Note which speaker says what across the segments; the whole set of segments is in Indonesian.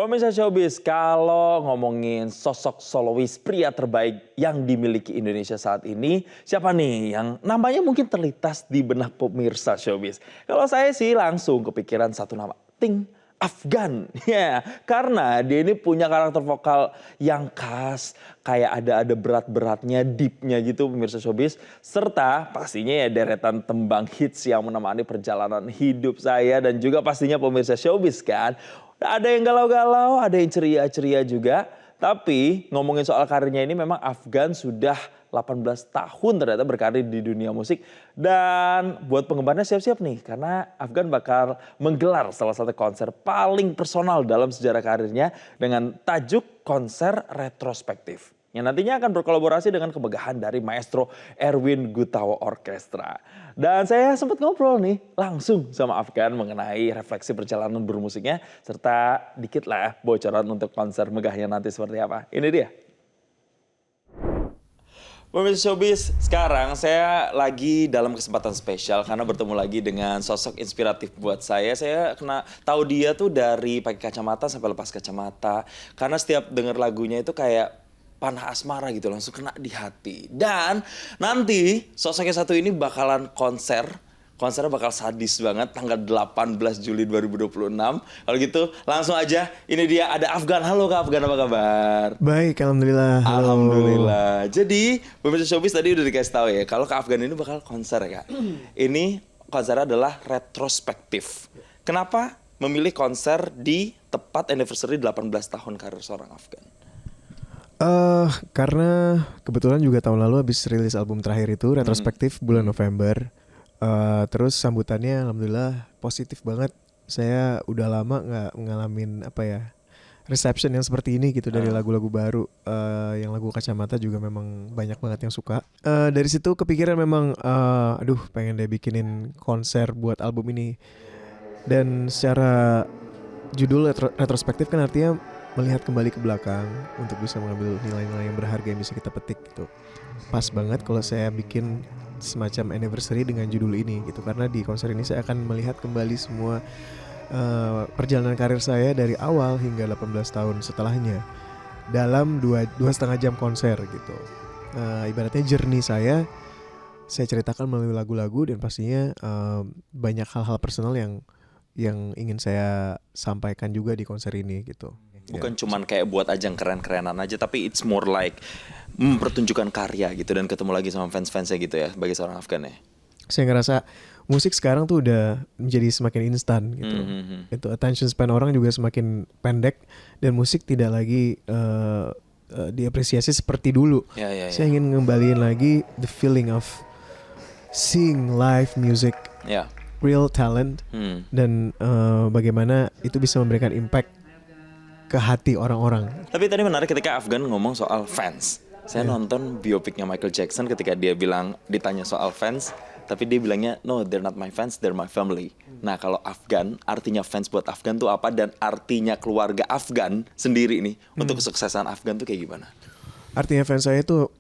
Speaker 1: Pemirsa Showbiz, kalau ngomongin sosok solois pria terbaik yang dimiliki Indonesia saat ini, siapa nih yang namanya mungkin terlintas di benak pemirsa Showbiz? Kalau saya sih langsung kepikiran satu nama, Ting Afgan. Ya, karena dia ini punya karakter vokal yang khas, kayak ada berat-beratnya, deepnya gitu pemirsa Showbiz. Serta pastinya ya deretan tembang hits yang menemani perjalanan hidup saya dan juga pastinya pemirsa Showbiz kan. Ada yang galau-galau, ada yang ceria-ceria juga. Tapi ngomongin soal karirnya ini memang Afgan sudah 18 tahun ternyata berkarir di dunia musik. Dan buat penggemarnya siap-siap nih karena Afgan bakal menggelar salah satu konser paling personal dalam sejarah karirnya dengan tajuk konser retrospektif. Yang nantinya akan berkolaborasi dengan kemegahan dari maestro Erwin Gutawa Orkestra. Dan saya sempat ngobrol nih langsung sama Afgan mengenai refleksi perjalanan bermusiknya. Serta dikit lah bocoran untuk konser megahnya nanti seperti apa. Ini dia. Pemirsa Showbiz, sekarang saya lagi dalam kesempatan spesial karena bertemu lagi dengan sosok inspiratif buat saya. Saya kena tahu dia tuh dari pakai kacamata sampai lepas kacamata. Karena setiap denger lagunya itu kayak panah asmara gitu, langsung kena di hati. Dan nanti sosoknya satu ini bakalan konsernya bakal sadis banget tanggal 18 Juli 2026. Kalau gitu langsung aja, ini dia ada Afgan. Halo Kak Afgan, apa kabar?
Speaker 2: Baik, alhamdulillah. Halo.
Speaker 1: Alhamdulillah. Jadi pemirsa Showbiz tadi udah dikasih tahu ya, kalau Kak Afgan ini bakal konser ya Kak. Ini konsernya adalah retrospektif. Kenapa memilih konser di tepat anniversary 18 tahun karir seorang Afgan?
Speaker 2: Karena kebetulan juga tahun lalu habis rilis album terakhir itu retrospektif bulan November. Terus sambutannya alhamdulillah positif banget. Saya udah lama nggak ngalamin reception yang seperti ini gitu dari lagu-lagu baru. Yang lagu Kacamata juga memang banyak banget yang suka. Dari situ kepikiran memang, pengen deh bikinin konser buat album ini. Dan secara judul retrospektif kan artinya melihat kembali ke belakang untuk bisa mengambil nilai-nilai yang berharga yang bisa kita petik gitu. Pas banget kalau saya bikin semacam anniversary dengan judul ini gitu, karena di konser ini saya akan melihat kembali semua perjalanan karir saya dari awal hingga 18 tahun setelahnya dalam 2,5 jam konser gitu. Ibaratnya journey saya ceritakan melalui lagu-lagu dan pastinya banyak hal-hal personal yang ingin saya sampaikan juga di konser ini gitu.
Speaker 1: Bukan cuman kayak buat ajang keren-kerenan aja, tapi it's more like mempertunjukkan karya gitu dan ketemu lagi sama fans-fansnya gitu ya bagi seorang Afgan ya.
Speaker 2: Saya ngerasa musik sekarang tuh udah menjadi semakin instan gitu. Itu attention span orang juga semakin pendek dan musik tidak lagi diapresiasi seperti dulu. Saya ingin ngembaliin lagi the feeling of seeing live music, real talent, dan bagaimana itu bisa memberikan impact ke hati orang-orang.
Speaker 1: Tapi tadi menarik ketika Afgan ngomong soal fans. Saya nonton biopiknya Michael Jackson ketika dia ditanya soal fans, tapi dia bilangnya no, they're not my fans, they're my family. Nah, kalau Afgan, artinya fans buat Afgan tuh apa, dan artinya keluarga Afgan sendiri nih untuk kesuksesan Afgan tuh kayak gimana?
Speaker 2: Artinya fans saya itu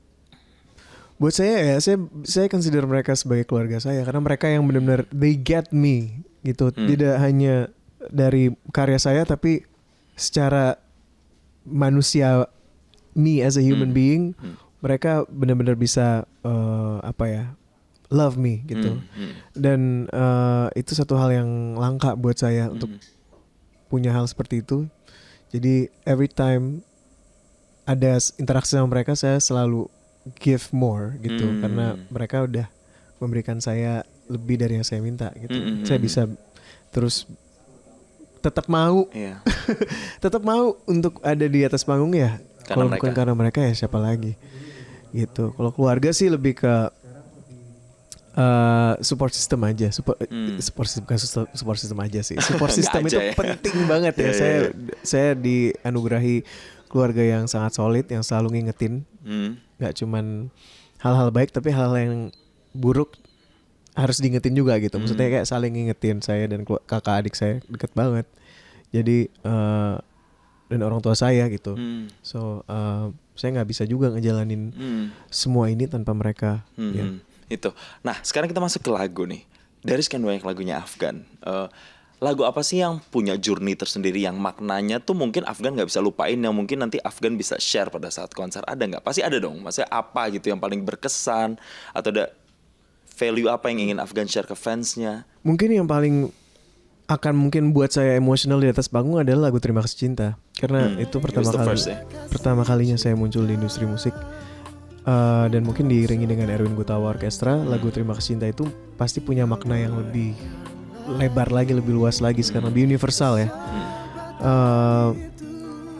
Speaker 2: buat saya ya, saya consider mereka sebagai keluarga saya karena mereka yang benar-benar they get me gitu. Tidak hanya dari karya saya tapi secara manusia, me as a human being, mereka benar-benar bisa love me gitu. Dan itu satu hal yang langka buat saya untuk punya hal seperti itu. Jadi every time ada interaksi sama mereka, saya selalu give more gitu, karena mereka udah memberikan saya lebih dari yang saya minta gitu. Saya bisa terus tetap mau tetap mau untuk ada di atas panggung ya. Kalau bukan karena mereka ya siapa lagi gitu. Kalau keluarga sih lebih ke support system aja. Support system aja sih. Support system itu penting banget ya. Saya dianugerahi keluarga yang sangat solid, yang selalu ngingetin. Gak cuman hal-hal baik tapi hal-hal yang buruk harus diingetin juga gitu. Maksudnya kayak saling ngingetin, saya dan kakak adik saya deket banget. Jadi dan orang tua saya gitu. So saya nggak bisa juga ngejalanin semua ini tanpa mereka.
Speaker 1: Itu. Nah, sekarang kita masuk ke lagu nih. Dari sekian banyak lagunya Afgan, lagu apa sih yang punya journey tersendiri, yang maknanya tuh mungkin Afgan nggak bisa lupain, yang mungkin nanti Afgan bisa share pada saat konser? Ada nggak? Pasti ada dong. Maksudnya apa gitu yang paling berkesan, atau ada value apa yang ingin Afgan share ke fansnya?
Speaker 2: Mungkin yang paling akan mungkin buat saya emosional di atas panggung adalah lagu Terima Kasih Cinta, karena itu
Speaker 1: It was the first, ya?
Speaker 2: pertama kalinya saya muncul di industri musik. Dan mungkin diiringi dengan Erwin Gutawa Orkestra, lagu Terima Kasih Cinta itu pasti punya makna yang lebih lebar lagi, lebih luas lagi, sekarang lebih universal ya.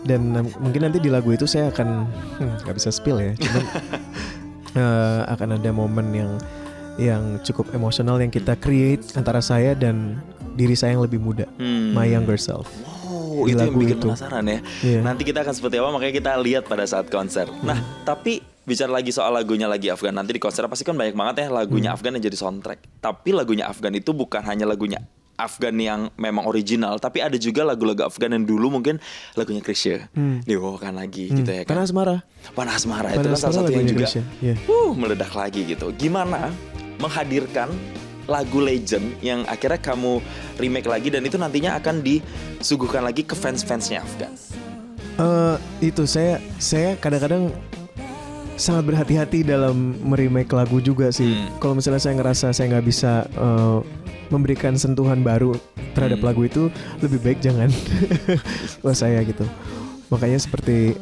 Speaker 2: Dan mungkin nanti di lagu itu saya akan nggak bisa spill ya, cuman akan ada momen yang cukup emosional yang kita create antara saya dan diri saya yang lebih muda, my younger self.
Speaker 1: Wow,
Speaker 2: Di
Speaker 1: itu yang
Speaker 2: lagu
Speaker 1: bikin
Speaker 2: itu.
Speaker 1: penasaran ya.
Speaker 2: Iya.
Speaker 1: Nanti kita akan seperti apa, makanya kita lihat pada saat konser. Nah, tapi bicara lagi soal lagunya lagi Afgan, nanti di konser pasti kan banyak banget ya lagunya Afgan yang jadi soundtrack. Tapi lagunya Afgan itu bukan hanya lagunya Afgan yang memang original, tapi ada juga lagu-lagu Afgan yang dulu mungkin lagunya Chrisye dibawakan lagi gitu ya kan.
Speaker 2: Panas Marah.
Speaker 1: Panas Marah itu kan
Speaker 2: Panas
Speaker 1: salah
Speaker 2: Marah
Speaker 1: satu yang
Speaker 2: lagunya
Speaker 1: juga
Speaker 2: Chrisye, iya.
Speaker 1: meledak lagi gitu. Gimana menghadirkan lagu legend yang akhirnya kamu remake lagi dan itu nantinya akan disuguhkan lagi ke fans-fansnya Afgan?
Speaker 2: Itu saya kadang-kadang sangat berhati-hati dalam meremake lagu juga sih. Kalau misalnya saya ngerasa saya nggak bisa memberikan sentuhan baru terhadap lagu itu, lebih baik jangan. Wah saya gitu. Makanya seperti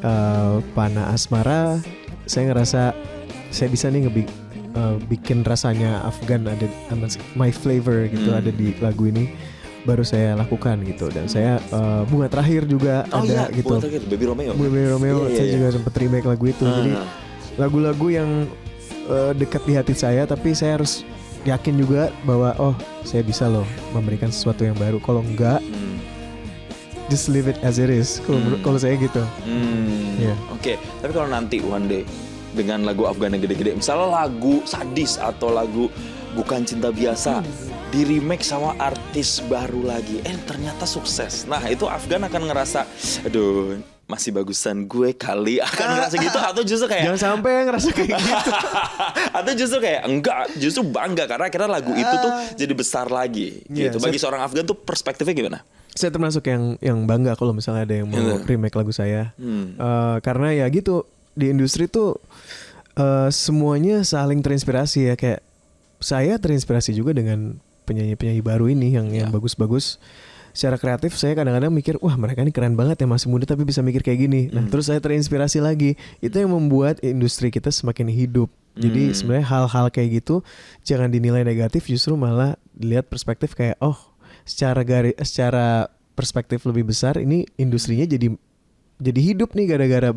Speaker 2: Pana Asmara, saya ngerasa saya bisa nih bikin rasanya Afgan ada my flavor gitu ada di lagu ini, baru saya lakukan gitu. Dan saya Bunga Terakhir juga ada gitu.
Speaker 1: Bunga Terakhir, Baby Romeo.
Speaker 2: Baby Romeo,
Speaker 1: Iya,
Speaker 2: saya
Speaker 1: iya.
Speaker 2: juga sempat remake lagu itu. Jadi lagu-lagu yang dekat di hati saya, tapi saya harus yakin juga bahwa saya bisa loh memberikan sesuatu yang baru. Kalau enggak, just leave it as it is. Kalau saya gitu. Iya.
Speaker 1: Oke, tapi kalau nanti one day dengan lagu Afgan yang gede-gede, misalnya lagu Sadis atau lagu Bukan Cinta Biasa di remake sama artis baru lagi, ternyata sukses. Nah itu Afgan akan ngerasa, aduh masih bagusan gue kali, akan ngerasa gitu, atau justru kayak
Speaker 2: Jangan sampai ngerasa kayak gitu.
Speaker 1: atau justru kayak enggak, justru bangga karena akhirnya lagu itu tuh jadi besar lagi
Speaker 2: Iya,
Speaker 1: gitu. Bagi seorang Afgan tuh perspektifnya gimana?
Speaker 2: Saya termasuk yang bangga kalau misalnya ada yang mau remake lagu saya. Karena ya gitu, di industri tuh semuanya saling terinspirasi ya. Kayak saya terinspirasi juga dengan penyanyi-penyanyi baru ini yang bagus-bagus. Secara kreatif saya kadang-kadang mikir, wah mereka ini keren banget ya, masih muda tapi bisa mikir kayak gini. Nah terus saya terinspirasi lagi. Itu yang membuat industri kita semakin hidup. Jadi sebenarnya hal-hal kayak gitu jangan dinilai negatif, justru malah dilihat perspektif kayak secara perspektif lebih besar, ini industrinya jadi hidup nih gara-gara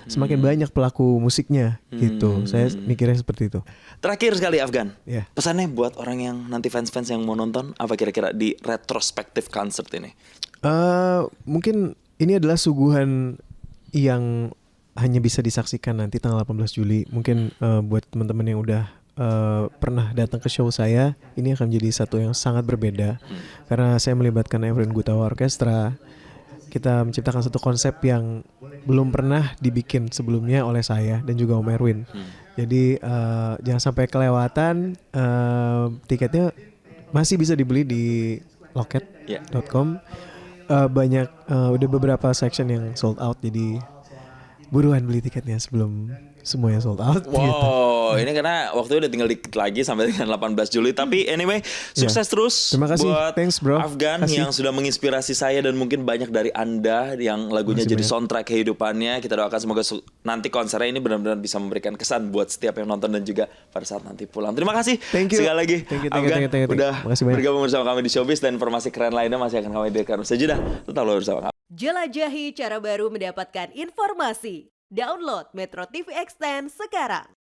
Speaker 2: semakin banyak pelaku musiknya gitu. Saya mikirnya seperti itu.
Speaker 1: Terakhir sekali Afgan,
Speaker 2: Ya.
Speaker 1: pesannya buat orang yang nanti fans-fans yang mau nonton apa kira-kira di retrospektif concert ini?
Speaker 2: Mungkin ini adalah suguhan yang hanya bisa disaksikan nanti tanggal 18 Juli. Mungkin buat teman-teman yang udah pernah datang ke show saya, ini akan menjadi satu yang sangat berbeda. Karena saya melibatkan Erwin Gutawa Orkestra. Kita menciptakan satu konsep yang belum pernah dibikin sebelumnya oleh saya dan juga Om Erwin. Jadi jangan sampai kelewatan. Tiketnya masih bisa dibeli di loket.com. Banyak udah beberapa section yang sold out, jadi buruan beli tiketnya sebelum semuanya sold out.
Speaker 1: Wow, ini karena waktu udah tinggal dikit lagi sampai dengan 18 Juli. Tapi anyway, sukses terus
Speaker 2: Terima kasih.
Speaker 1: buat
Speaker 2: Thanks, bro.
Speaker 1: Afgan
Speaker 2: Kasih.
Speaker 1: yang sudah menginspirasi saya dan mungkin banyak dari Anda yang lagunya
Speaker 2: Makasih
Speaker 1: jadi
Speaker 2: banyak.
Speaker 1: soundtrack kehidupannya. Kita doakan semoga nanti konsernya ini benar-benar bisa memberikan kesan buat setiap yang nonton dan juga pada saat nanti pulang. Terima kasih
Speaker 2: Thank you.
Speaker 1: sekali lagi
Speaker 2: Thank you,
Speaker 1: Afgan
Speaker 2: thank you.
Speaker 1: udah
Speaker 2: Makasih banyak.
Speaker 1: bergabung bersama kami di Showbiz, dan informasi keren lainnya masih akan kami hadirkan saja. Tetaplah bersama kami.
Speaker 3: Jelajahi cara baru mendapatkan informasi. Download Metro TV Extend sekarang.